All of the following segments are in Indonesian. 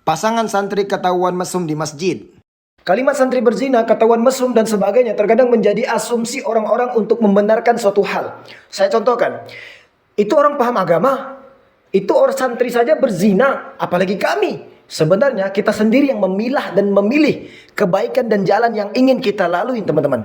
Pasangan santri ketahuan mesum di masjid. Kalimat santri berzina, ketahuan mesum dan sebagainya terkadang menjadi asumsi orang-orang untuk membenarkan suatu hal. Saya contohkan, itu orang paham agama, itu orang santri saja berzina, apalagi kami. Sebenarnya kita sendiri yang memilah dan memilih kebaikan dan jalan yang ingin kita lalui, teman-teman.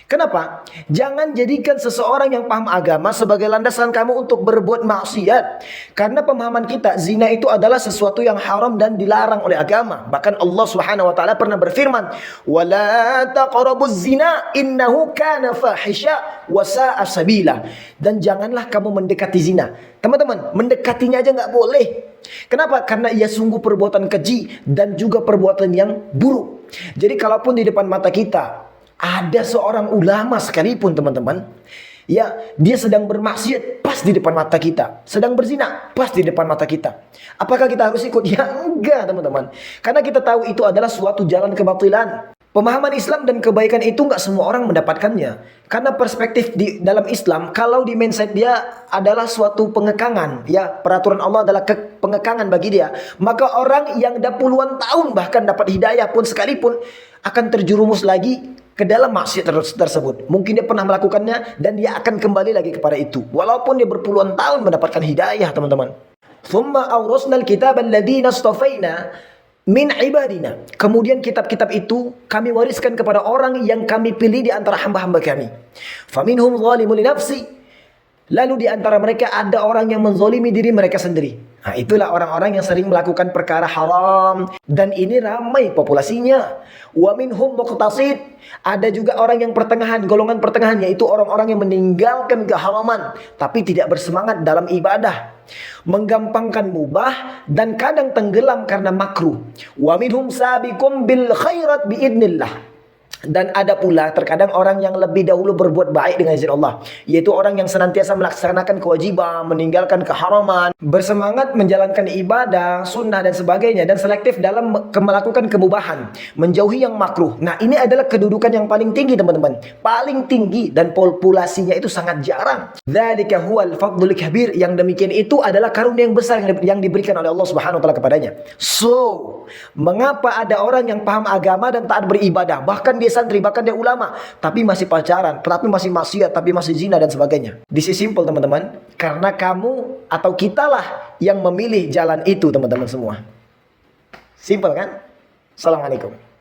Kenapa? Jangan jadikan seseorang yang paham agama sebagai landasan kamu untuk berbuat maksiat. Karena pemahaman kita, zina itu adalah sesuatu yang haram dan dilarang oleh agama. Bahkan Allah Subhanahu wa taala pernah berfirman, "Wala taqrabuz zina innahu kana fahisha wa sa'a sabila." Dan janganlah kamu mendekati zina. Teman-teman, mendekatinya aja nggak boleh. Kenapa? Karena ia sungguh perbuatan keji dan juga perbuatan yang buruk. Jadi kalaupun di depan mata kita ada seorang ulama sekalipun, teman-teman, ya, dia sedang bermaksiat pas di depan mata kita, sedang berzina pas di depan mata kita, apakah kita harus ikut? Ya enggak, teman-teman, karena kita tahu itu adalah suatu jalan kebatilan. Pemahaman Islam dan kebaikan itu nggak semua orang mendapatkannya. Karena perspektif di dalam Islam, kalau di mindset dia adalah suatu pengekangan, ya, peraturan Allah adalah pengekangan bagi dia, maka orang yang dah puluhan tahun bahkan dapat hidayah pun sekalipun akan terjerumus lagi ke dalam maksiat tersebut. Mungkin dia pernah melakukannya dan dia akan kembali lagi kepada itu, walaupun dia berpuluhan tahun mendapatkan hidayah, teman-teman. Thumma awrasnal kitab alladhina istafaina min ibadina. Kemudian kitab-kitab itu kami wariskan kepada orang yang kami pilih di antara hamba-hamba kami. Faminhum zalimun li nafsi. Lalu di antara mereka ada orang yang menzalimi diri mereka sendiri. Nah, itulah orang-orang yang sering melakukan perkara haram, dan ini ramai populasinya. Wa minhum muqtasid. Ada juga orang yang pertengahan, golongan pertengahan, yaitu orang-orang yang meninggalkan keharaman tapi tidak bersemangat dalam ibadah, menggampangkan mubah dan kadang tenggelam karena makruh. Wa minhum sabiqum bil khairat biidnillah. Dan ada pula terkadang orang yang lebih dahulu berbuat baik dengan izin Allah, yaitu orang yang senantiasa melaksanakan kewajiban, meninggalkan keharaman, bersemangat menjalankan ibadah, sunnah dan sebagainya, dan selektif dalam melakukan kemubahan, menjauhi yang makruh. Nah, ini adalah kedudukan yang paling tinggi, teman-teman, paling tinggi, dan populasinya itu sangat jarang. Dzalika huwal fadlul kabir. Yang demikian itu adalah karunia yang besar yang diberikan oleh Allah Subhanahu wa taala kepadanya. So, mengapa ada orang yang paham agama dan taat beribadah, bahkan dia santri, bahkan dia ulama, tapi masih pacaran, tapi masih maksiat, tapi masih zina dan sebagainya? This is simple, teman-teman, karena kamu atau kitalah yang memilih jalan itu, teman-teman semua. Simple kan? Assalamualaikum.